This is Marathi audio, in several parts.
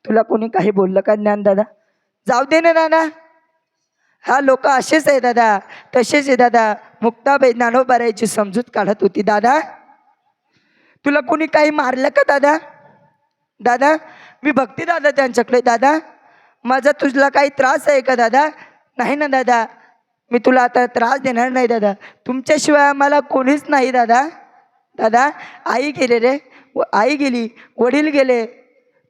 तुला कोणी काही बोललं का ज्ञानदादा? जाऊ दे ना दादा, हा लोक असेच आहे दादा, तसेच आहे दादा. मुक्ताबाई ज्ञानोबारायची समजूत काढत होती. दादा तुला कोणी काही मारलं का दादा? दादा मी बघते दादा त्यांच्याकडे. दादा माझा तुझला काही त्रास आहे का दादा? नाही ना दादा, मी तुला आता त्रास देणार नाही दादा, तुमच्याशिवाय आम्हाला कोणीच नाही दादा. दादा आई गेले रे, आई गेली, वडील गेले,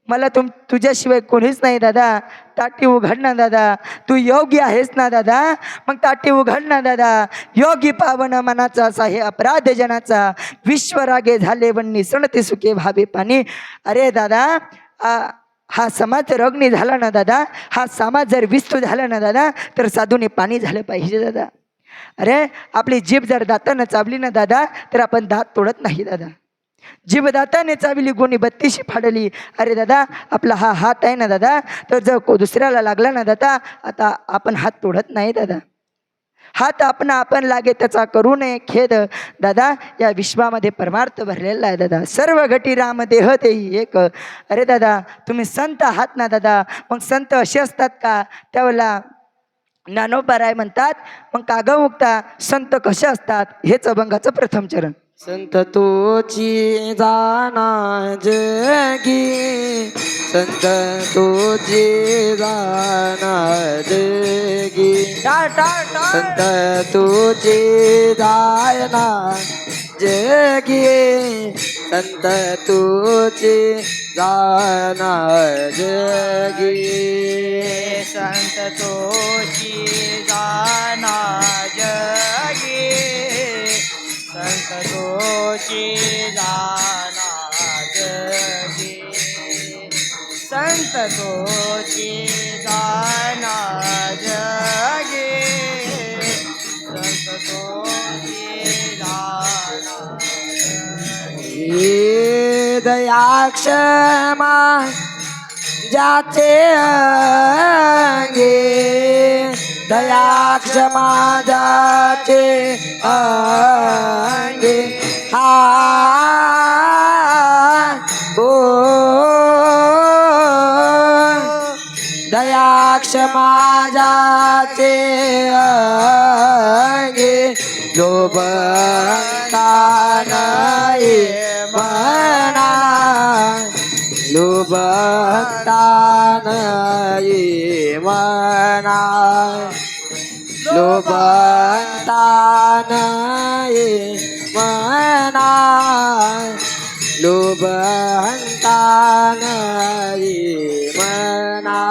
मला तुझ्याशिवाय कोणीच नाही दादा. ताटी उघड ना दादा, तू योगी आहेस ना दादा, मग ताटी उघड ना दादा. योगी पावन मनाचा असा हे अपराध जनाचा, विश्वरागे झाले वन्नी सणते सुखे भावे पाणी. अरे दादा हा समाज जर अग्नी झाला ना दादा, हा समाज जर विस्तू झाला ना दादा, तर साधूने पाणी झालं पाहिजे दादा. अरे आपली जीभ जर दातानं चावली ना दादा, तर आपण दात तोडत नाही दादा. जीभ दाताने चावली गुणी बत्तीशी फाडली. अरे दादा आपला हा हात आहे ना दादा, तर जर दुसऱ्याला लागला ना दादा, आता आपण हात तोडत नाही दादा. हात आपण लागे त्याचा करू नये खेद. दादा या विश्वामध्ये परमार्थ भरलेला आहे दादा. सर्व घटी राम देह तेही एक. अरे दादा तुम्ही संत आहात ना दादा, मग संत असे असतात का? त्यावेळेला ज्ञानोबाराय म्हणतात, मग कागा मुक्ता संत कसे असतात? हेच अभंगाचं प्रथम चरण. संत तोची जाना जगी, संत तोची जाना जगी, संत तोची जाना जगी, संत तोची जाना जगी, संत तोची जाना जगी, संत तोची जाना जगी, संत तोची जाना जगी, संत तोची जाना जगी. दया क्षमा जाचे अंगे, दया क्षमा जाचे अंगे, हा ओ दया क्षमा जाचे अंगे, लोभ नाही मना, लोभ नाही मना, लोभ नाही मना, लोभ नाही मना.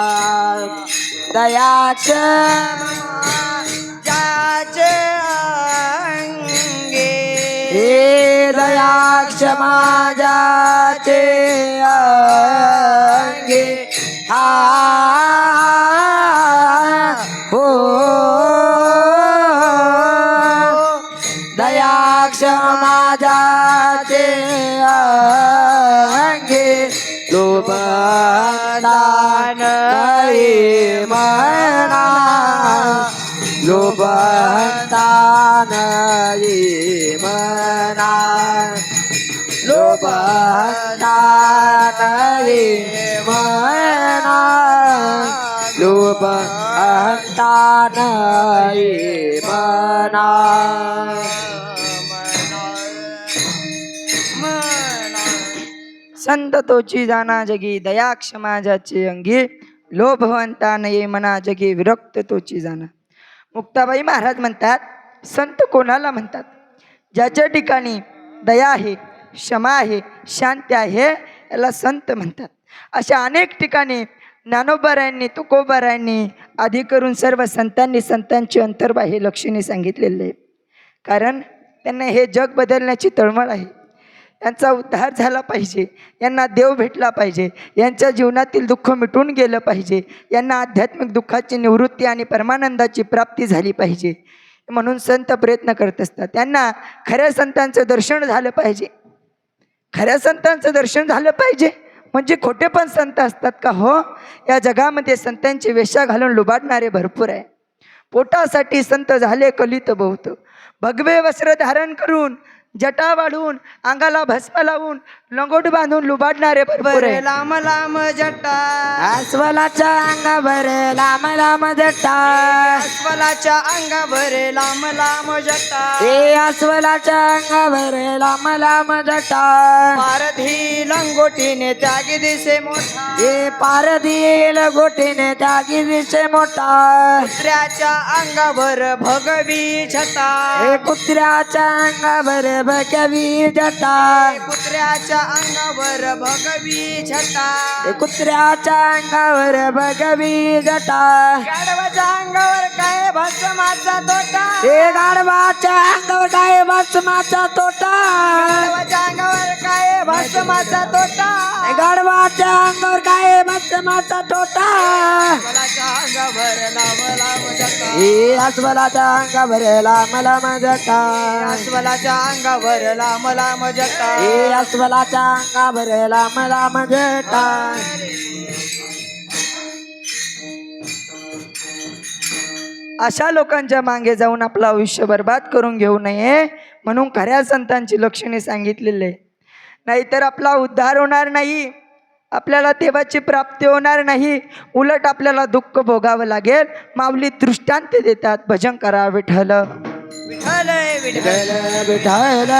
दयाच जाचे अंगे, हे दया क्षमा जाचे अंगे, हा हो दया क्षमा जाचे अंगे, लोभ नाही मना, लोभ नाही मना, लोभ नाही मना, लोभ नाही मना. संत तोची जाना जगी, दया क्षमा जाचे अंगी, लोभवंता नये मना जगी, विरक्त तोची जाना. मुक्ताबाई महाराज म्हणतात, संत कोणाला म्हणतात? ज्याच्या ठिकाणी दया आहे, क्षमा आहे, शांती आहे, याला संत म्हणतात. अशा अनेक ठिकाणी ज्ञानोबारायांनी, तुकोबारायांनी, आधी करून सर्व संतांनी संतांची अंतर्बाह्य लक्षणे सांगितलेले आहे. कारण त्यांना हे जग बदलण्याची तळमळ आहे. यांचा उद्धार झाला पाहिजे, यांना देव भेटला पाहिजे, यांच्या जीवनातील दुःख मिटून गेलं पाहिजे, यांना आध्यात्मिक दुःखाची निवृत्ती आणि परमानंदाची प्राप्ती झाली पाहिजे. म्हणून संत प्रयत्न करत असतात. त्यांना खऱ्या संतांचं दर्शन झालं पाहिजे. खऱ्या संतांचं दर्शन झालं पाहिजे म्हणजे खोटे पण संत असतात का? हो, या जगामध्ये संतांची वेशा घालून लुबाडणारे भरपूर आहे. पोटासाठी संत झाले कलित बहुत, भगवे वस्त्र धारण करून, जटा वाढवून, अंगाला भस्म लावून, लंगोट बांधून लुबाडणारे भरपूर बरे आहे. लांब लांब जटा अस्वलाच्या अंगावर लांब लांब जटा अस्वलाच्या अंगावर लांब लांब जटा हे अस्वलाच्या अंगावर लांब लांब जटा पारधी लंगोटीने त्यागी दिसे मोठा हे पारदील गोटीने त्यागी दिसे मोठा कुत्र्याच्या अंगावर भगवी छटा हे कुत्र्याच्या अंगावर भगवी जटा कुत्र्याच्या अंगावर भगवी छटा हे कुत्र्याच्या अंगावर भगवी जटा गाढवाच्या अंगावर काय भस्माचा तोटा हे गाढवाच्या अंगावर काय भस्माचा तोटा गाढवाच्या अंगावर काय भस्माचा तोटा हे गाढवाच्या अंगावर काय भस्माचा तोटा अस्वलाच्या अंगावर लांब लांब जटा हे अस्वलाच्या अंगावर लांब लांब जटा अस्वलाच्या अंगावर लांब लांब जटा हे अस्वलाच्या अंगावर लांब लांब जटा अशा लोकांच्या मागे जाऊन आपलं आयुष्य बर्बाद करून घेऊ नये म्हणून खऱ्या संतांची लक्षणे सांगितलेले. नाहीतर आपला उद्धार होणार नाही, आपल्याला देवाची प्राप्ती होणार नाही, उलट आपल्याला दुःख भोगावं लागेल. माऊली दृष्टांत देतात. भजन करा विठ्ठल. विठ्ठल विठ्ठल विठ्ठल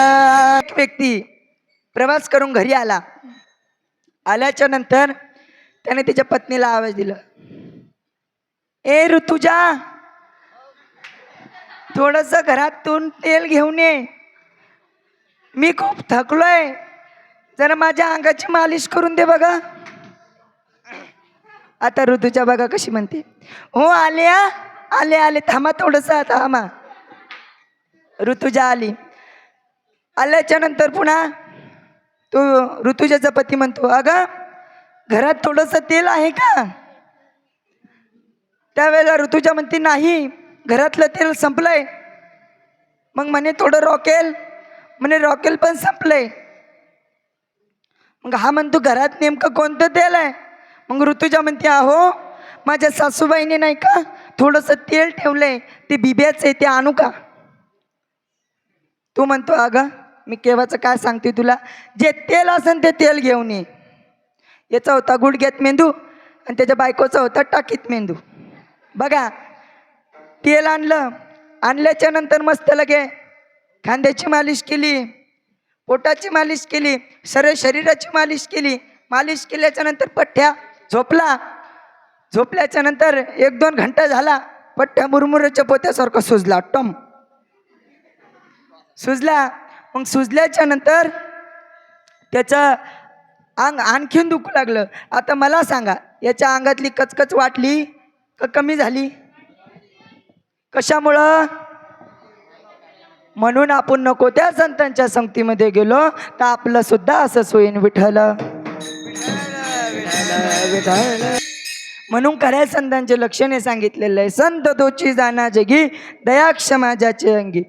एक व्यक्ती प्रवास करून घरी आला. आल्याच्या नंतर त्याने त्याच्या पत्नीला आवाज दिला, ए ऋतुजा, थोडस घरातून तेल घेऊन ये, मी खूप थकलोय, जरा माझ्या अंगाची मालिश करून दे बघा. आता ऋतुजा बघा कशी म्हणते, हो आले आले आले, थांबा थोडस, थांबा. ऋतुजा आली. आल्याच्या नंतर पुन्हा तो ऋतुजाचा पती म्हणतो, अगं घरात थोडंसं तेल आहे का? त्यावेळेला ऋतुजा म्हणते, नाही, घरातलं तेल संपलंय. मग म्हणे थोडं रॉकेल, म्हणे रॉकेल पण संपलंय. मग हा म्हणतो, घरात नेमकं कोणतं तेल आहे? मग ऋतुजा म्हणते, अहो माझ्या सासूबाईने नाही का थोडंसं तेल ठेवलंय, ते बिब्याचं आहे, ते आणू का? तू म्हणतो, अगं मी केव्हाचं काय सांगते तुला, जे तेल असेल ते तेल घेऊन ये. याचा होता गुडघ्यात मेंदू आणि त्याच्या बायकोचा होता टाकीत मेंदू. बघा, तेल आणलं, आणल्याच्या नंतर मस्त लगे खांद्याची मालिश केली, पोटाची मालिश केली, सर्व शरीराची मालिश केली. मालिश केल्याच्या नंतर पठ्ठ्या झोपला. झोपल्याच्या नंतर 1-2 घंटा झाला, पठ्ठ्या मुरमुऱ्याच्या पोत्यासारखा सुजला, टम सुजला. मग सुजल्याच्या नंतर त्याचं अंग आणखीन दुखू लागलं. आता मला सांगा, याच्या अंगातली कचकच वाटली का कमी झाली? कशामुळं? म्हणून आपण नको त्या संतांच्या संगतीमध्ये गेलो तर आपलं सुद्धा असंच होईन. विठ्ठल विठ्ठल म्हणून खऱ्या संतांचे लक्षणे सांगितलेलं आहे. संत तोची जाना जगी, दया क्षमा ज्याचे अंगी.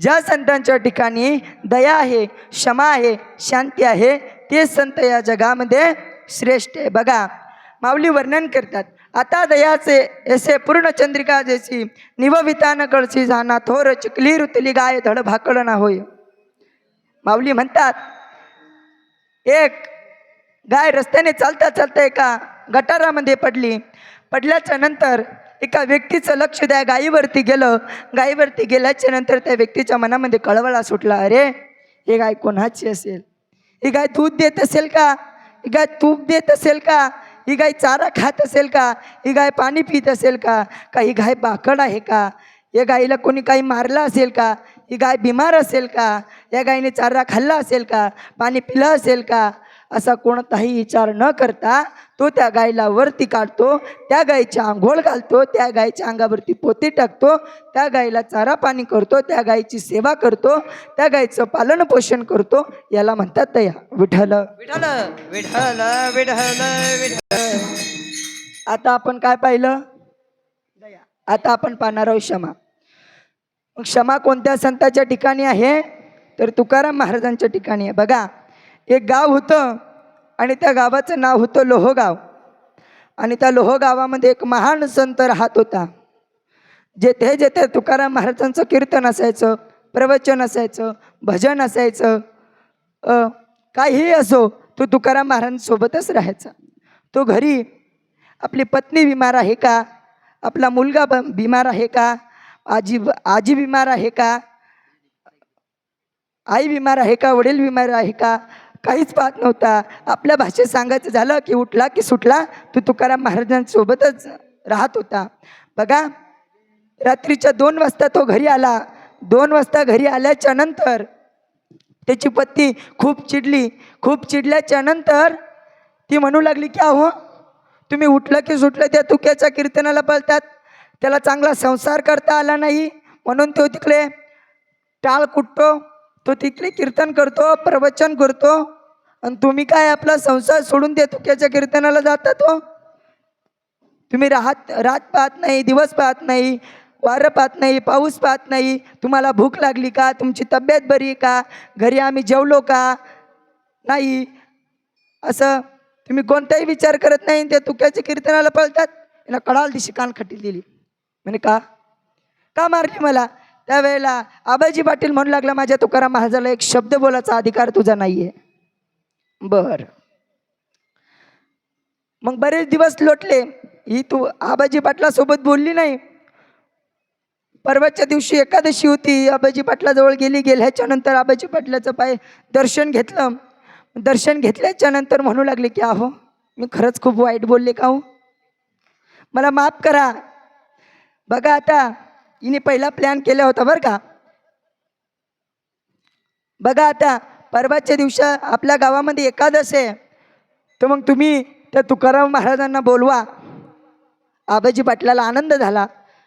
ज्या संतांच्या ठिकाणी दया आहे, क्षमा आहे, शांती आहे, ते संत या जगामध्ये श्रेष्ठ आहे. बघा, माऊली वर्णन करतात, आता दयाचे ऐसे पूर्ण चंद्रिका जैसी, निवविता न कळसी जाना, थोर चिकली रुतली गाय धड भाकड ना होय. माऊली म्हणतात, एक गाय रस्त्याने चालता चालता एका गटारामध्ये पडली. पडल्याच्या नंतर एका व्यक्तीचं लक्ष त्या गायीवरती गेलं. गायीवरती गेल्याच्या नंतर त्या व्यक्तीच्या मनामध्ये कळवळा सुटला, अरे ही गाय कोणाची असेल? ही गाय दूध देत असेल का? ही गाय तूप देत असेल का? ही गाय चारा खात असेल का? ही गाय पाणी पित असेल का? का ही गाय बाकड आहे का? या गायीला कोणी काही मारलं असेल का? ही गाय बिमार असेल का? या गायीने चारा खाल्ला असेल का? पाणी पिलं असेल का? असा कोणताही विचार न करता तो त्या गायीला वरती काढतो, त्या गायीची आंघोळ घालतो, त्या गायीच्या अंगावरती पोती टाकतो, त्या गायीला चारा पाणी करतो, त्या गायीची सेवा करतो, त्या गायीचं पालन पोषण करतो. याला म्हणतात दया. विठ्ठल विठ्ठल विठ्ठल विठ्ठल विठ्ठल. आता आपण काय पाहिलं? दया. आता आपण पाहणार आहोत क्षमा. मग क्षमा कोणत्या संताच्या ठिकाणी आहे? तर तुकाराम महाराजांच्या ठिकाणी आहे. बघा, एक गाव होतं आणि त्या गावाचं नाव होतं लोहगाव. आणि त्या लोहगावामध्ये एक महान संत राहत होता. जेथे जेथे तुकाराम महाराजांचं कीर्तन असायचं, प्रवचन असायचं, भजन असायचं, काहीही असो तो तुकाराम महाराजांसोबतच राहायचा. तो घरी आपली पत्नी बिमार आहे का, आपला मुलगा बिमार आहे का, आजी बिमार आहे का, आई बिमार आहे का, वडील बिमार आहे का, काहीच पाहत नव्हता. आपल्या भाषेत सांगायचं झालं की उठला की सुटला तो तुकाराम महाराजांसोबतच राहत होता. बघा, रात्रीच्या 2 वाजता तो घरी आला. 2 वाजता घरी आल्याच्या नंतर त्याची पत्नी खूप चिडली. खूप चिडल्याच्या नंतर ती म्हणू लागली की अहो तुम्ही उठलं की सुटलं त्या तुक्याच्या कीर्तनाला पळतात. त्याला चांगला संसार करता आला नाही म्हणून तो तिकडे टाळ कुटतो, तो तिकडे कीर्तन करतो, प्रवचन करतो, आणि तुम्ही काय आपला संसार सोडून त्या तुक्याच्या कीर्तनाला जाता. तो तुम्ही रात पाहत नाही, दिवस पाहत नाही, वारं पाहत नाही, पाऊस पाहत नाही. तुम्हाला भूक लागली का, तुमची तब्येत बरी आहे का, घरी आम्ही जेवलो का नाही, असं तुम्ही कोणताही विचार करत नाही. त्या तुक्याच्या कीर्तनाला पळतात. याला कडाल दिशी कानखटी दिली. म्हणे का मारली मला. त्यावेळेला आबाजी पाटील म्हणू लागला माझ्या तुकाराम महाराजाला एक शब्द बोलायचा अधिकार तुझा नाहीये. बर, मग बरेच दिवस लोटले. ही तू आबाजी पाटलासोबत बोलली नाही. परवाच्या दिवशी एकादशी होती. आबाजी पाटलाजवळ गेल्याच्या नंतर आबाजी पाटलाचं पाय दर्शन घेतलं. दर्शन घेतल्याच्या नंतर म्हणू लागले की अहो मी खरंच खूप वाईट बोलले का हो, मला माफ करा. बघा आता हिने पहिला प्लॅन केला होता बरं का. बघा आता परवाच्या दिवशी आपल्या गावामध्ये एकादश आहे, तर मग तुम्ही त्या तुकाराम महाराजांना बोलवा. आबाजी पाटलाला आनंद झाला.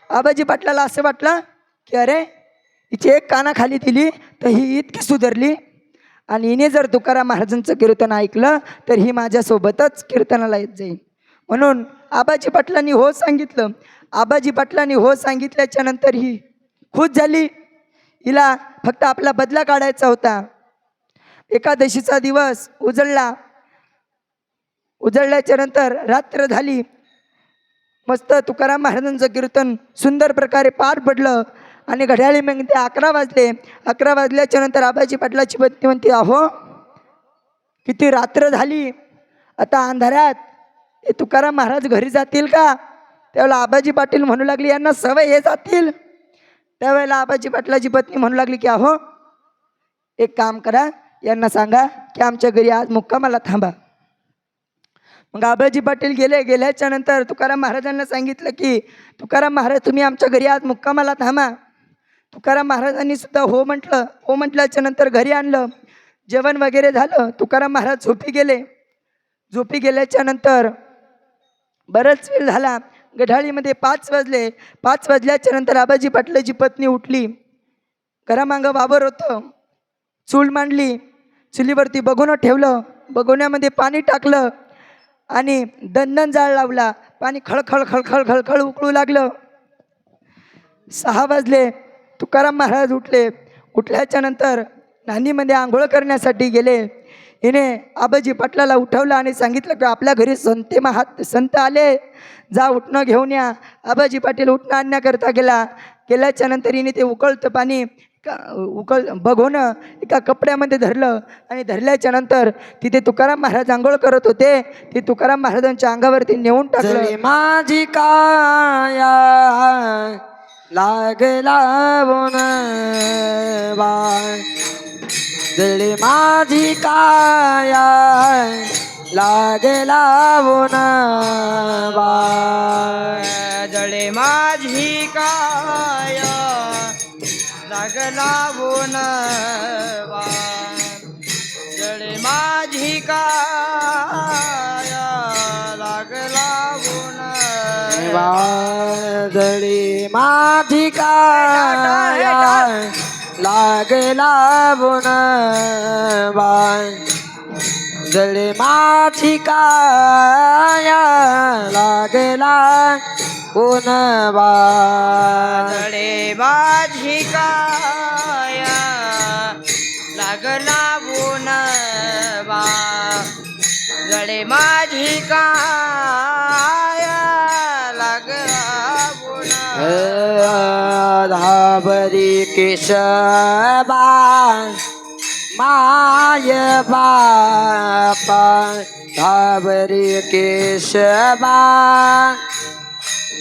आबाजी पाटलाला असं वाटलं की अरे हिची एक कानाखाली दिली तर ही इतकी सुधारली, आणि हिने जर तुकाराम महाराजांचं कीर्तन ऐकलं तर ही माझ्यासोबतच कीर्तनाला येत जाईल. म्हणून आबाजी पाटलांनी हो सांगितलं. आबाजी पाटलांनी हो सांगितल्याच्या नंतर ही खुश झाली. हिला फक्त आपला बदला काढायचा होता. एकादशीचा दिवस उजळला. उजळल्याच्या नंतर रात्र झाली. मस्त तुकाराम महाराजांचं कीर्तन सुंदर प्रकारे पार पडलं आणि घड्याळी मग ते 11 वाजले. 11 वाजल्याच्या नंतर आबाजी पाटलाची पत्नी म्हणते अहो किती रात्र झाली, आता अंधारात हे तुकाराम महाराज घरी जातील का. त्यावेळेला आबाजी पाटील म्हणू लागली यांना सवय हे जातील. त्यावेळेला आबाजी पाटलाची पत्नी म्हणू लागली की अहो एक काम करा, यांना सांगा की आमच्या घरी आज मुक्कामाला थांबा. मग आबाजी पाटील गेल्याच्या नंतर तुकाराम महाराजांना सांगितलं की तुकाराम महाराज तुम्ही आमच्या घरी आज मुक्कामाला थांबा. तुकाराम महाराजांनी सुद्धा हो म्हटलं. हो म्हटल्याच्या नंतर घरी आणलं. जेवण वगैरे झालं. तुकाराम महाराज झोपी गेले. झोपी गेल्याच्या नंतर बराच वेळ झाला. गढाळीमध्ये 5 वाजले. 5 वाजल्याच्या नंतर आबाजी पाटलाची पत्नी उठली. घरामागं बाबर होतं. चूल मांडली. चुलीवरती बगोनं ठेवलं. बगोन्यामध्ये पाणी टाकलं आणि दणदण जाळ लावला. पाणी खळखळ खळखळ खळखळ उकळू लागलं. 6 वाजले. तुकाराम महाराज उठले. उठल्याच्या नंतर नांदीमध्ये आंघोळ करण्यासाठी गेले. हिने आबाजी पाटलाला उठवलं आणि सांगितलं की आपल्या घरी संत आले, जा उठणं घेऊन या. आबाजी पाटील उठणं आणण्याकरता गेल्याच्या नंतर हिने ते उकळतं पाणी बघून एका कपड्यामध्ये धरलं आणि धरल्याच्या नंतर तिथे तुकाराम महाराज आंघोळ करत होते. ते तुकाराम महाराजांच्या अंगावरती नेऊन टाकलं. माझी काया लागला बाय, जळी माझी काया लागला बाय, जळे माझी काय लागला जळे माझी काय लागला जळी माझी काया लागला बाय, जळे माझी काया लागला बाय, जळे माझी काय लागला जळे माझी काय लागला धाबरी केशबा माय बापा घाबरी केशवा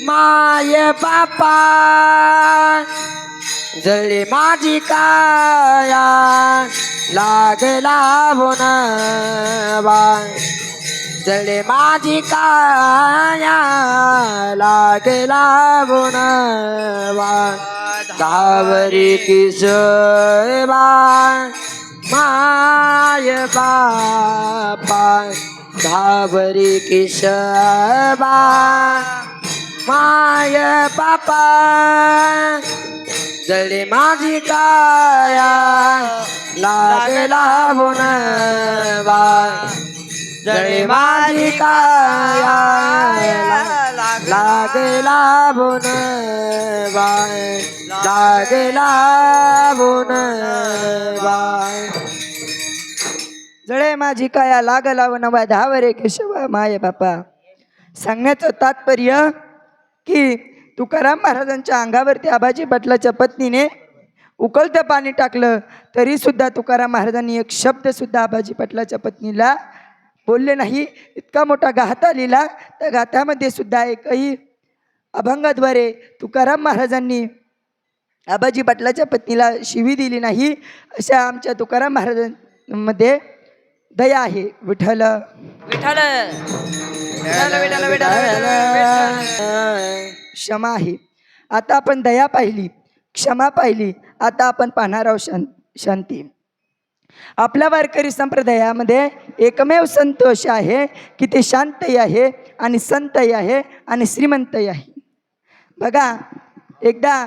माय बापा जळी माझी काया लागला बोनवा जळी माझी काया लागला बोनवा घाबरी केशवा माय बापा घाबरी केशवा माय बापा जळी माझी काया लागला बोनवा जळी माझी काया लागला बोनवा लागला बोनवा जळे माझी काया लागला नवा धावरे केशवा माय बापा. सांगण्याचं तात्पर्य की तुकाराम महाराजांच्या अंगावरती आबाजी पाटलाच्या पत्नीने उकळतं पाणी टाकलं तरी सुद्धा तुकाराम महाराजांनी एक शब्द सुद्धा आबाजी पाटलाच्या पत्नीला बोलले नाही. इतका मोठा गाथा लिहिला, त्या गाथ्यामध्ये सुद्धा एकही अभंगाद्वारे तुकाराम महाराजांनी आबाजी पाटलाच्या पत्नीला शिवी दिली नाही. अशा आमच्या तुकाराम महाराजांमध्ये दया आहे. विठ्ठल विठ्ठल विठ्ठल विठ्ठल विठ्ठल क्षमा आहे. आता आपण दया पाहिली, क्षमा पाहिली, आता आपण पाहणार आहोत शांती. आपल्या वारकरी संप्रदायामध्ये एकमेव संत असे आहे की ते शांतही आहे आणि संतही आहे आणि श्रीमंतही आहे. बघा, एकदा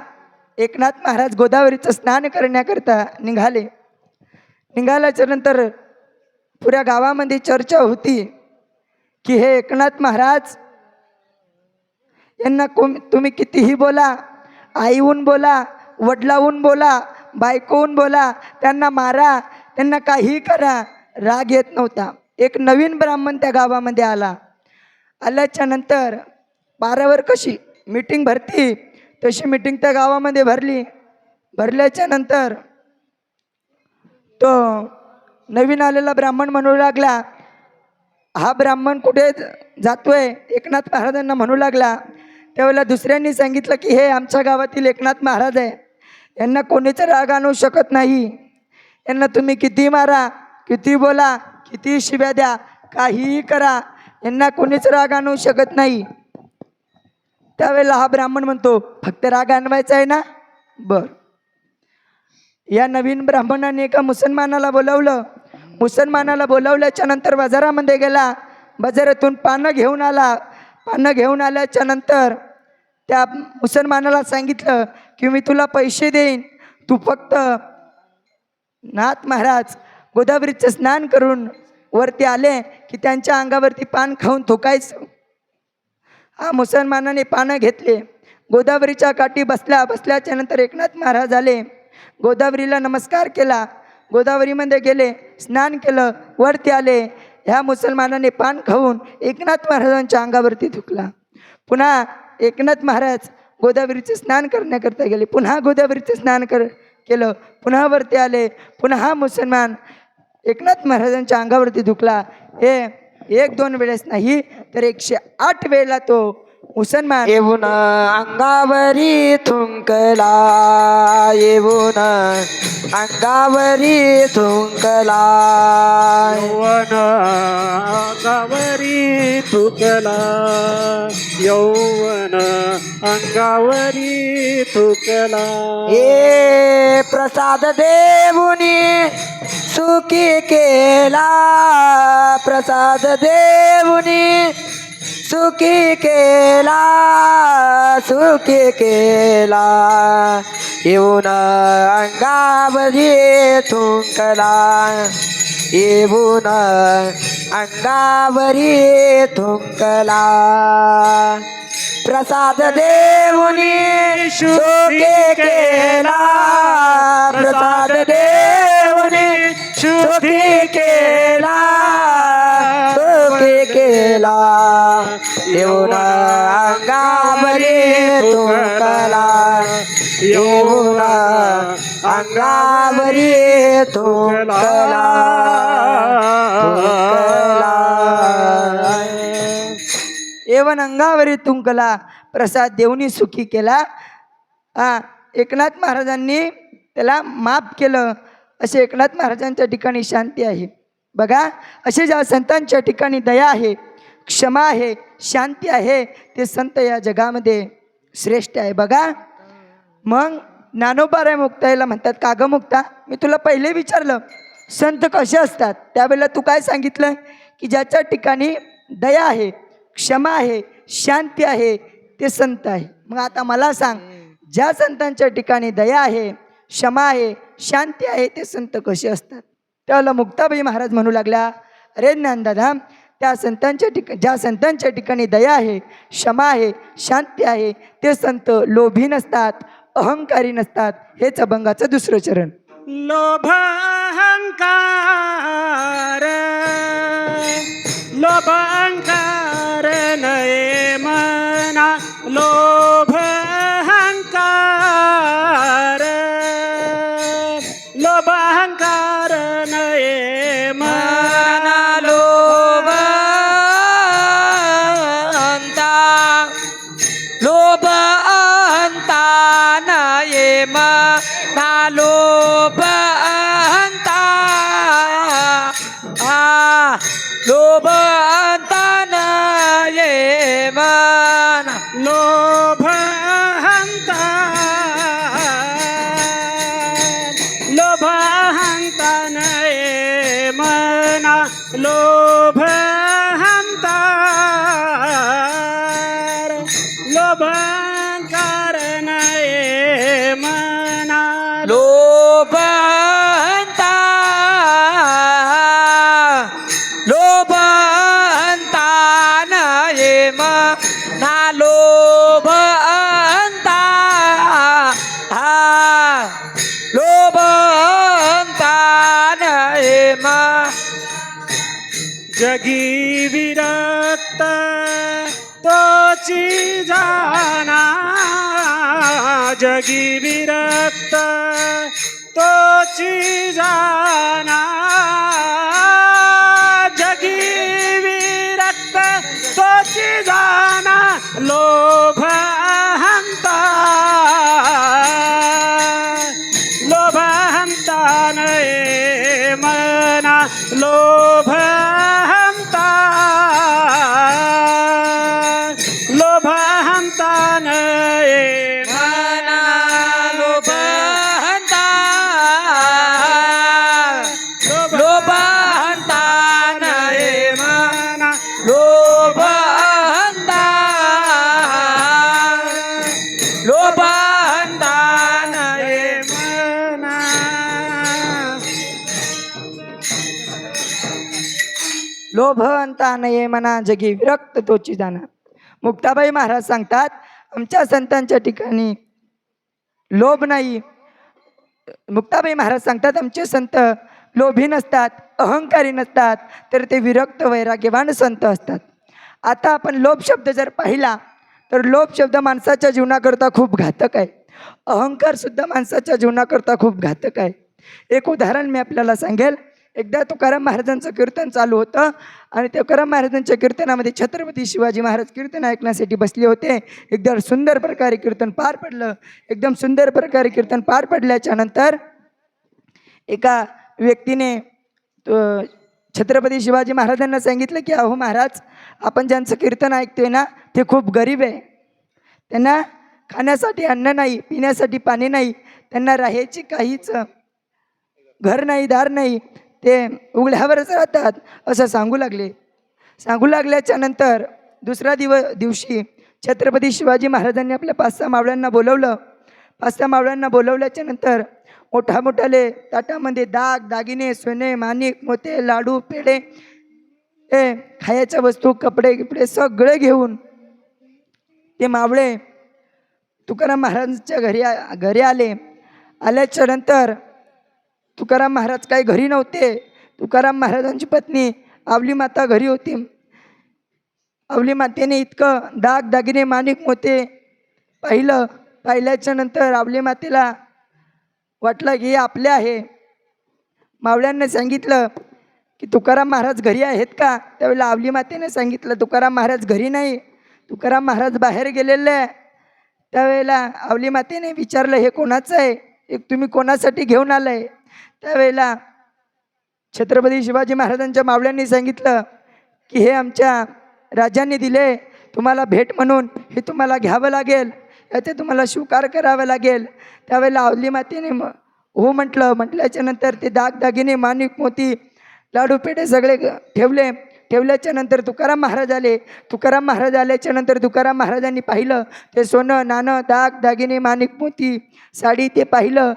एकनाथ महाराज गोदावरीचं स्नान करण्याकरता निघाल्याच्या नंतर पुऱ्या गावामध्ये चर्चा होती की हे एकनाथ महाराज यांना तुम्ही कितीही बोला, आईहून बोला, वडिलाहून बोला, बायकोहून बोला, त्यांना मारा, त्यांना काही करा, राग येत नव्हता. एक नवीन ब्राह्मण त्या गावामध्ये आल्याच्या नंतर पारावर कशी मीटिंग भरती तशी मीटिंग त्या गावामध्ये भरल्याच्या नंतर तो नवीन आलेला ब्राह्मण म्हणू लागला, हा ब्राह्मण कुठे जातोय, एकनाथ महाराजांना म्हणू लागला. त्यावेळेला दुसऱ्यांनी सांगितलं की हे आमच्या गावातील एकनाथ महाराज आहे, यांना कोणीच राग आणू शकत नाही, यांना तुम्ही किती मारा, किती बोला, किती शिव्या द्या, काहीही करा, यांना कोणीच राग आणू शकत नाही. त्यावेळेला हा ब्राह्मण म्हणतो, फक्त राग आणवायचा आहे ना, बर. या नवीन ब्राह्मणाने एका मुसलमानाला बोलावलं. मुसलमानाला बोलावल्याच्या नंतर बाजारामध्ये गेला, बाजारातून पानं घेऊन आला. पानं घेऊन आल्याच्या नंतर त्या मुसलमानाला सांगितलं की मी तुला पैसे देईन, तू फक्त नाथ महाराज गोदावरीचं स्नान करून वरती आले की त्यांच्या अंगावरती पान खाऊन थुकायचं. हा मुसलमानाने पानं घेतले, गोदावरीच्या काठी बसल्याच्या नंतर एकनाथ महाराज आले, गोदावरीला नमस्कार केला, गोदावरीमध्ये गेले, स्नान केलं, वरती आले. ह्या मुसलमानाने पान खाऊन एकनाथ महाराजांच्या अंगावरती थुकला. पुन्हा एकनाथ महाराज गोदावरीचे स्नान करण्याकरता गेले, पुन्हा गोदावरीचे स्नान केलं, पुन्हा वरती आले, पुन्हा हा मुसलमान एकनाथ महाराजांच्या अंगावरती थुकला. हे 1-2 वेळेस नाही तर 108 वेळेला तो मुसलमान येऊन अंगावरी थुंकला, येऊन अंगावरी थुंकला, यौवन अंगावरी थुकला, यौवन अंगावरी थुकला. हे प्रसाद देऊनी सुखी केला, प्रसाद देऊनी सुखी केला, सुखी केला, येऊन अंगावरी थुंकला, येऊन अंगावरी थुंकला. प्रसाद देऊनी सुखी केला, प्रसाद देऊनी सुखी केला, सुखी केला, येऊन अंगावरी थुंकला, येऊन अंगावरी थुंकला एवन अंगावरी तुंकला प्रसाद देऊनी सुखी केला. एकनाथ महाराजांनी त्याला माफ केलं. असे एकनाथ महाराजांच्या ठिकाणी शांती आहे. बघा, असे ज्या संतांच्या ठिकाणी दया आहे, क्षमा आहे, शांती आहे, ते संत या जगामध्ये श्रेष्ठ आहे. बघा, मग ज्ञानोबाराय मुक्ताईला म्हणतात, का ग मुक्ता, मी तुला पहिले विचारलं संत कसे असतात, त्यावेळेला तू काय सांगितलं की ज्याच्या ठिकाणी दया आहे, क्षमा आहे, शांती आहे, ते संत आहे. मग आता मला सांग, ज्या संतांच्या ठिकाणी दया आहे, क्षमा आहे, शांती आहे, ते संत कसे असतात? त्यावेळेला मुक्ताबाई महाराज म्हणू लागल्या, अरे ज्ञानदादा, त्या संतांच्या ठिकाणी, ज्या संतांच्या ठिकाणी दया आहे, क्षमा आहे, शांती आहे, ते संत लोभी नसतात, अहंकारी नसतात. हेच अभंगाचं दुसरं चरण. लोभ अहंकार लोभ अहंकार नये मना लोभ अहंकार लोभ अहंकार नये मना लोभ अंता लोभ अंता नये मना लोभ अंता लोभ अंता नये मना लोभ अहंता लोभ अहंता नये मना लोभ अहंता लोभ अहंकार नये मना लोभ अंता लोभ अंता नये मना लोभ अंता लोभ अंता नये मना जगी विरक्त तोची जाना जगी विरक्त तोची जाना जगी विरक्त तोची जाना लोभ अहंता लोभ अहंता नये मना लोभ अहंता लोभ अहंता नये मना लोभ अंता लोभ अंता नये मना लोभ अंता लोभ अंता नये मना लोभ अंता नये मना जगी विरक्त तोची जाना. मुक्ताबाई महाराज सांगतात, आमच्या संतांच्या ठिकाणी लोभ नाही. मुक्ताबाई महाराज सांगतात, आमचे संत लोभी नसतात, अहंकारी नसतात, तर ते विरक्त वैराग्यवान संत असतात. आता आपण लोभ शब्द जर पाहिला तर लोभ शब्द माणसाच्या जीवनाकरता खूप घातक आहे. अहंकार सुद्धा माणसाच्या जीवनाकरता खूप घातक आहे. एक उदाहरण मी आपल्याला सांगेल. एकदा तुकाराम महाराजांचं कीर्तन चालू होतं आणि तुकाराम महाराजांच्या कीर्तनामध्ये छत्रपती शिवाजी महाराज कीर्तन ऐकण्यासाठी बसले होते. एकदम सुंदर प्रकारे कीर्तन पार पडलं. एकदम सुंदर प्रकारे कीर्तन पार पडल्याच्या नंतर एका व्यक्तीने छत्रपती शिवाजी महाराजांना सांगितलं की अहो महाराज, आपण ज्यांचं कीर्तन ऐकतोय ना ते खूप गरीब आहे. त्यांना खाण्यासाठी अन्न नाही, पिण्यासाठी पाणी नाही, त्यांना राहायची काहीच घर नाही, दार नाही, ते उघड्यावरच राहतात असं सांगू लागले. सांगू लागल्याच्या नंतर दुसऱ्या दिवशी छत्रपती शिवाजी महाराजांनी आपल्या 5-6 मावळ्यांना बोलवलं. 5-6 मावळ्यांना बोलवल्याच्या नंतर मोठ्याले ताटामध्ये दागिने, सोने, माणिक, मोते, लाडू, पेढे, हे खायच्या वस्तू, कपडे गिपडे सगळे घेऊन ते मावळे तुकाराम महाराजांच्या घरी आले. आल्याच्या नंतर तुकाराम महाराज काही घरी नव्हते. तुकाराम महाराजांची पत्नी आवली माता घरी होती. आवली मातेने इतकं दागिने, माणिक, मोते पाहिल्याच्या नंतर आवली मातेला वाटलं की हे आपले आहे. मावळ्यांनी सांगितलं की तुकाराम महाराज घरी आहेत का? त्यावेळेला आवली मातेने सांगितलं तुकाराम महाराज घरी नाही, तुकाराम महाराज बाहेर गेलेले आहे. त्यावेळेला आवली मातेने विचारलं हे कोणाचं आहे, एक तुम्ही कोणासाठी घेऊन आलंय? त्यावेळेला छत्रपती शिवाजी महाराजांच्या मावळ्यांनी सांगितलं की हे आमच्या राजांनी दिले, तुम्हाला भेट म्हणून हे तुम्हाला घ्यावं लागेल, याचे तुम्हाला स्वीकार करावा लागेल. त्यावेळेला आवली मातेने हो म्हटल्याच्या नंतर ते दागदागिने माणिक मोती लाडू पेढे सगळे ठेवल्याच्या नंतर तुकाराम महाराज आले. तुकाराम महाराज आल्याच्या नंतर तुकाराम महाराजांनी पाहिलं ते सोनं नाणं दागिने माणिक मोती साडी ते पाहिलं.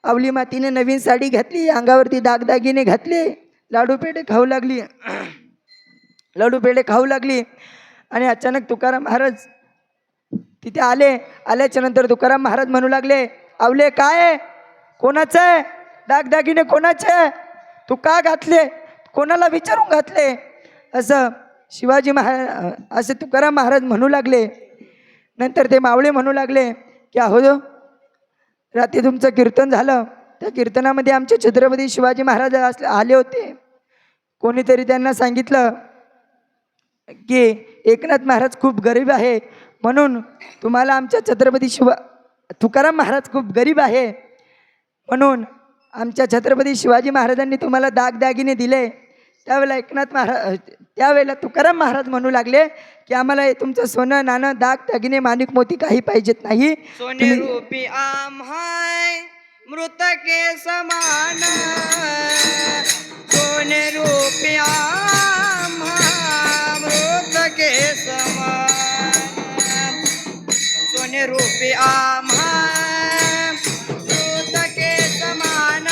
आवली मातीने नवीन साडी घातली, अंगावरती दागदागिने घातले, लाडू पेढे खाऊ लागली. आणि अचानक तुकाराम महाराज तिथे आल्याच्या नंतर तुकाराम महाराज म्हणू लागले, आवले काय कोणाचं आहे दागदागिने, कोणाचे तू का घातले, कोणाला विचारून घातले? असं असे तुकाराम महाराज म्हणू लागले. नंतर ते मावळे म्हणू लागले की अहो रात्री तुमचं कीर्तन झालं, त्या कीर्तनामध्ये आमचे छत्रपती शिवाजी महाराज आले होते. कोणीतरी त्यांना सांगितलं की एकनाथ महाराज खूप गरीब आहे, म्हणून तुम्हाला आमच्या तुकाराम महाराज खूप गरीब आहे म्हणून आमच्या छत्रपती शिवाजी महाराजांनी तुम्हाला दागदागिने दिले. त्यावेळेला तुकाराम महाराज म्हणू लागले की आम्हाला तुमचं सोनं नाणं दागदागिने माणिक मोती काही पाहिजेत नाही. सोने रूपी आम्हाय मृत के समान, सोने रूपी आम्हा मृत के समान, सोने रूपी आम्हा मृत के समान,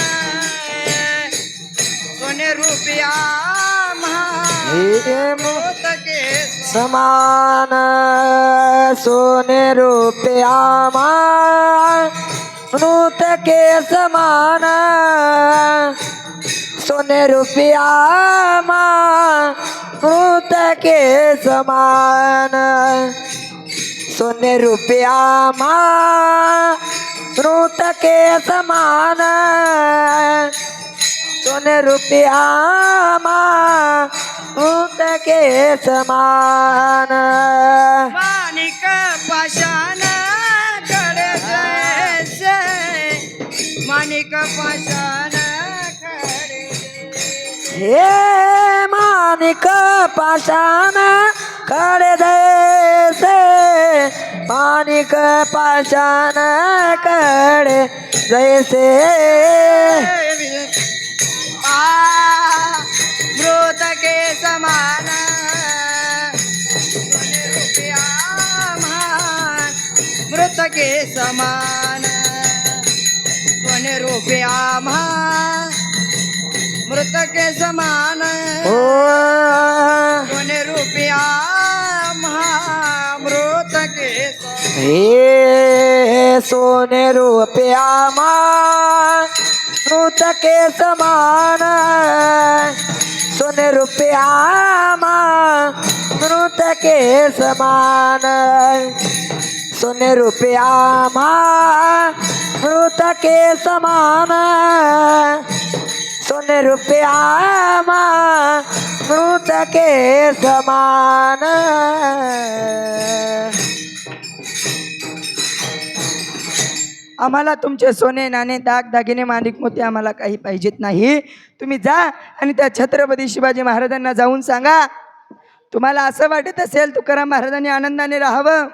सोने रूपी आम्हा मृत के समान, सोने रूपे आमा मृत के समान, सोने रूपे आमा मृत के समान, सोने रूपे आमा मृत के समान, सोने रूपे आमा मृत के समान, माणिक पाषाण खडे जैसे, माणिक पाषाण खडे हे माणिक पाषाण खडे जैसे, माणिक पाषाण खडे जैसे, मृत के समान, सोने रूपी आम्हा मृत के समान, सोने रूपी आम्हा मृत के समान, ओ सोने रूपी आम्हा मृत के समान, हे सोने रूपे आमा मृत के समान, सोने रूपे आमा मृत के समान, सोने रूपे आमा मृत के समान, सोने रूपे आमा मृत के समान. आम्हाला तुमचे सोने नाणे दागिने माणिक मोती आम्हाला काही पाहिजेत नाही. तुम्ही जा आणि त्या छत्रपती शिवाजी महाराजांना जाऊन सांगा, तुम्हाला असं वाटत असेल तुकाराम महाराजांनी आनंदाने राहावं,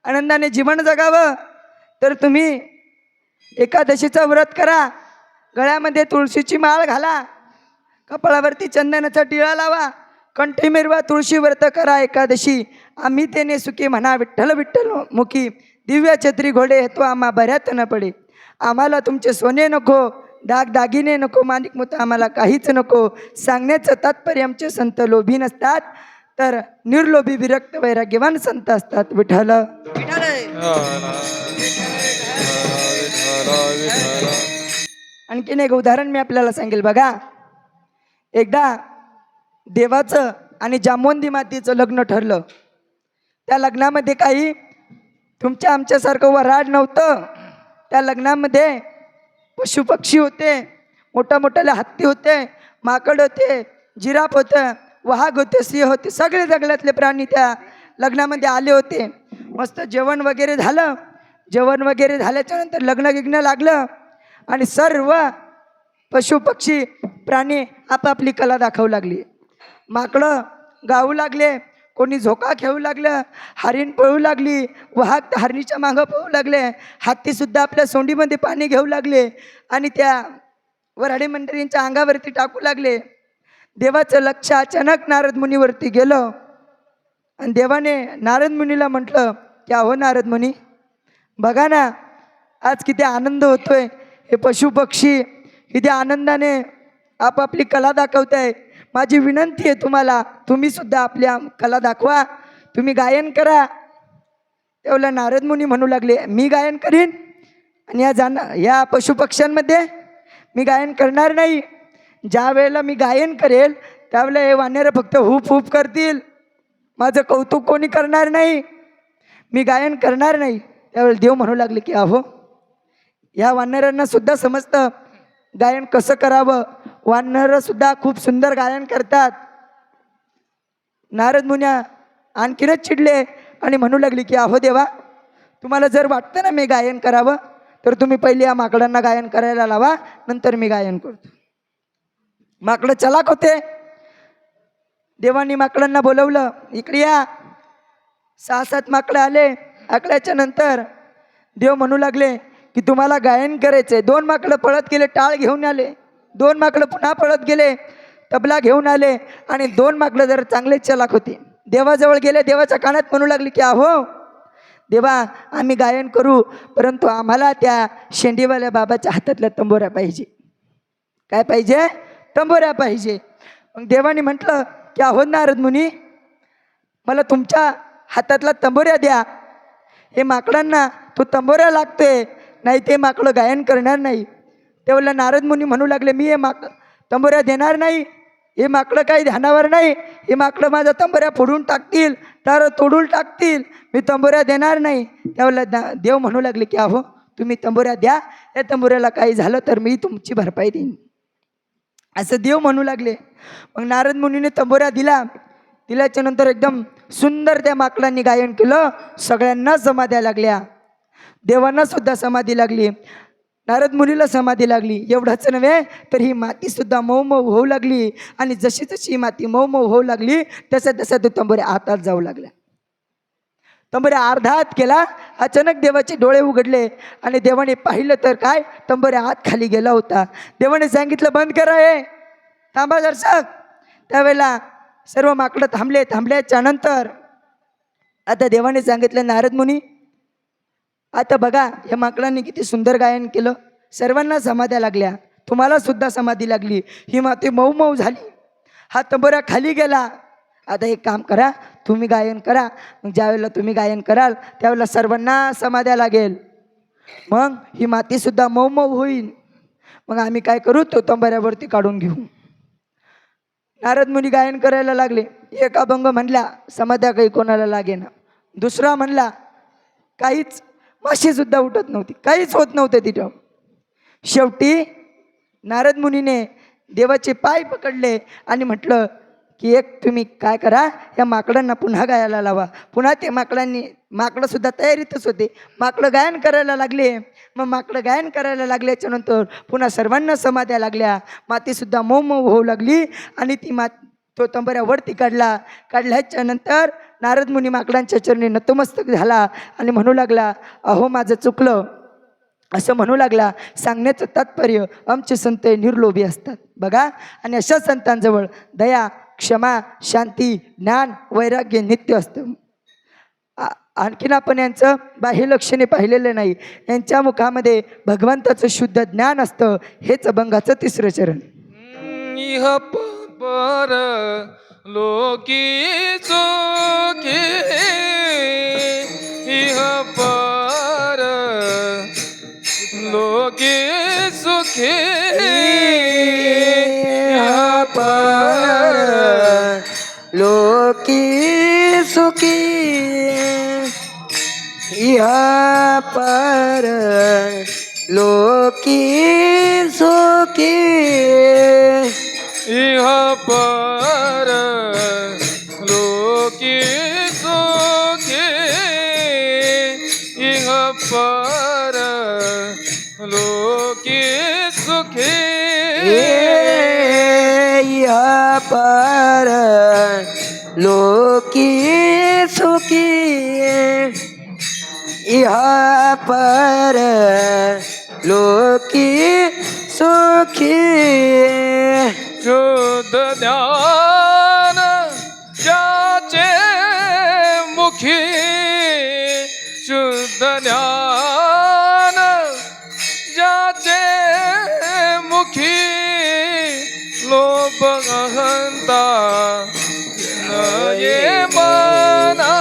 आनंदाने जीवन जगावं, तर तुम्ही एकादशीचं व्रत करा, गळ्यामध्ये तुळशीची माळ घाला, कपाळावरती चंदनाचा टिळा लावा, कंठी मिरवा, तुळशी व्रत करा एकादशी. आम्ही तेने सुखी म्हणा विठ्ठल विठ्ठल मुखी, दिव्य छत्री घोडे तो आम्हा बऱ्यात न पडे. आम्हाला तुमचे सोने नको, दागिने नको, माणिक मोती आम्हाला काहीच नको. सांगण्याचं तात्पर्य आमचे संत लोभी नसतात, तर निर्लोभी विरक्त वैराग्यवान संत असतात. विठ्ठल आणखीन एक उदाहरण मी आपल्याला सांगेल बघा. एकदा देवाचं आणि जामवंती मातेचं लग्न ठरलं. त्या लग्नामध्ये काही तुमच्या आमच्यासारखं वऱ्हाड नव्हतं. त्या लग्नामध्ये पशुपक्षी होते, मोठ्या मोठ्याले हत्ती होते, माकड होते, जिराफ होतं, वाघ होते, सिंह होते, सगळे जंगलातले प्राणी त्या लग्नामध्ये आले होते. मस्त जेवण वगैरे झालं. जेवण वगैरे झाल्याच्या नंतर लग्न गिग्न लागलं आणि सर्व पशुपक्षी प्राणी आपापली कला दाखवू लागली. माकडं गाऊ लागले, कोणी झोका खेळू लागलं, हरिण पळू लागली, वाघ हरणीच्या मागं पळू लागले, हत्तीसुद्धा आपल्या सोंडीमध्ये पाणी घेऊ लागले आणि त्या वऱ्हाडी मंडळींच्या अंगावरती टाकू लागले. देवाचं लक्ष अचानक नारद मुनीवरती गेलं आणि देवाने नारद मुनीला म्हटलं की अहो नारद मुनी, बघा ना आज किती आनंद होतोय. हे पशुपक्षी किती आनंदाने आपापली कला दाखवत आहे. माझी विनंती आहे तुम्हाला, तुम्ही सुद्धा आपल्या कला दाखवा, तुम्ही गायन करा. तेवढ्या नारद मुनी म्हणू लागले मी गायन करीन आणि या पशुपक्ष्यांमध्ये मी गायन करणार नाही. ज्या वेळेला मी गायन करेल त्यावेळेला हे वानरं फक्त हुप हुप करतील, माझं कौतुक कोणी करणार नाही, मी गायन करणार नाही. त्यावेळेला देव म्हणू लागले की अहो या वानरांना सुद्धा समजतं गायन कसं करावं, वानरं सुद्धा खूप सुंदर गायन करतात. नारद मुन्या आणखीनच चिडले आणि म्हणू लागले की अहो देवा, तुम्हाला जर वाटतं ना मी गायन करावं तर तुम्ही पहिले या माकडांना गायन करायला लावा, नंतर मी गायन करतो. माकडं चलाक होते. देवानी माकडांना बोलवलं, इकडे या. 6-7 माकडं आले. आकड्याच्या नंतर देव म्हणू लागले की तुम्हाला गायन करायचंय. 2 माकडं पळत गेले, टाळ घेऊन आले. 2 माकडं पुन्हा पळत गेले, तबला घेऊन आले आणि 2 माकडं जर चांगले चलाक होते. देवाजवळ गेले, देवाच्या कानात म्हणू लागले की अहो देवा, आम्ही गायन करू, परंतु आम्हाला त्या शेंडीवाल्या बाबाच्या हातातल्या तंबोऱ्या पाहिजे. काय पाहिजे? तंबोऱ्या पाहिजे. मग देवाने म्हटलं की अहो नारद मुनी, मला तुमच्या हातातला तंबोऱ्या द्या. हे माकडांना तो तंबोऱ्या लागतोय, नाही ते माकडं गायन करणार नाही. तेवढं नारद मुनी म्हणू लागले मी हे तंबोऱ्या देणार नाही. हे माकडं काही ध्यानावर नाही. हे माकडं माझा तंबोऱ्या फोडून टाकतील, तर तोडून टाकतील, मी तंबोऱ्या देणार नाही. त्यावेळेला देव म्हणू लागले की अहो तुम्ही तंबोऱ्या द्या, या तंबोऱ्याला काही झालं तर मी तुमची भरपाई देईन, असं देव म्हणू लागले. मग नारद मुनीने तंबोऱ्या दिल्याच्या नंतर एकदम सुंदर त्या माकडांनी गायन केलं. सगळ्यांना समाध्या लागल्या. देवांना सुद्धा समाधी लागली, नारद मुनीला समाधी लागली. एवढंच नव्हे तर ही माती सुद्धा मऊ मऊ होऊ लागली आणि जशी जशी ही माती मऊ मऊ होऊ लागली तसं तसं तो तंबोऱ्या हातात जाऊ लागल्या. तंबोऱ्या अर्धा हात केला. अचानक देवाचे डोळे उघडले आणि देवाने पाहिलं तर काय, तंबोऱ्या हात खाली गेला होता. देवाने सांगितलं बंद करा, हे थांबा दर्शक. त्यावेळेला सर्व माकडं थांबल्याच्या नंतर आता देवाने सांगितलं नारद मुनी, आता बघा या माकडांनी किती सुंदर गायन केलं, सर्वांना समाध्या लागल्या, तुम्हाला सुद्धा समाधी लागली, ही माती मऊ मऊ झाली, हा तंबोरा खाली गेला. आता एक काम करा, तुम्ही गायन करा. मग ज्यावेळेला तुम्ही गायन कराल त्यावेळेला सर्वांना समाध्या लागेल, मग ही मातीसुद्धा मऊ मऊ होईल. मग आम्ही काय करू, तो तंबोऱ्यावरती काढून घेऊ. नारद मुनी गायन करायला लागले. एक अभंग म्हणला, समाध्या काही कोणाला लागेना. दुसरा म्हणला, काहीच माशी सुद्धा उठत नव्हती, काहीच होत नव्हतं तिथं. शेवटी नारद मुनीने देवाचे पाय पकडले आणि म्हटलं की एक तुम्ही काय करा, या माकडांना पुन्हा गायला लावा. पुन्हा ते माकडं सुद्धा तयारीतच होते. माकडं गायन करायला लागले. मग माकडं गायन करायला लागल्याच्या नंतर पुन्हा सर्वांना समाध्या लागल्या. मातीसुद्धा मऊ मऊ होऊ लागली आणि तो तंबोऱ्या वरती काढल्याच्या नंतर नारद मुनी माकडांच्या चरणी नतमस्तक झाला आणि म्हणू लागला, अहो माझं चुकलं, असं म्हणू लागला. सांगण्याचं तात्पर्य, आमचे संत निर्लोभी असतात बघा, आणि अशा संतांजवळ दया, क्षमा, शांती, ज्ञान, वैराग्य नित्य असतं. आणखीन आपण यांचं बाह्य लक्षणे पाहिलेलं नाही. यांच्या मुखामध्ये भगवंताचं शुद्ध ज्ञान असतं. हेच अभंगाचं 3रं चरण. इह पर लोकी चोखे, इह पर लोकी सुखे, इह पर लोकी सुखी, इह पर लोकी सुखी इह पर लोकी सुखी इह पर लोकी सुखी यह पर लोकी सुखी यह पर लोकी सुखी शुद्ध ज्ञान ज्याचे मुखी शुद्ध ज्ञान ज्याचे मुखी लोभ अहंता नये मना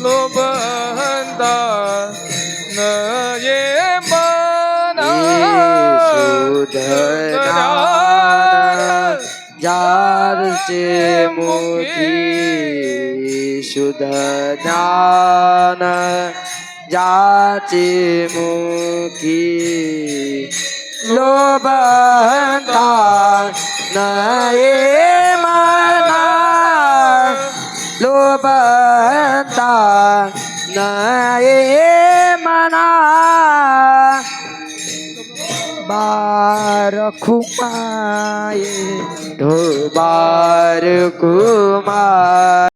लोभ अहंता नये मना जारचे मुखी शुद्ध ज्ञान जाचे मुखी लोभता नये मना लोभता नये मना बारखुमाये बारखुमा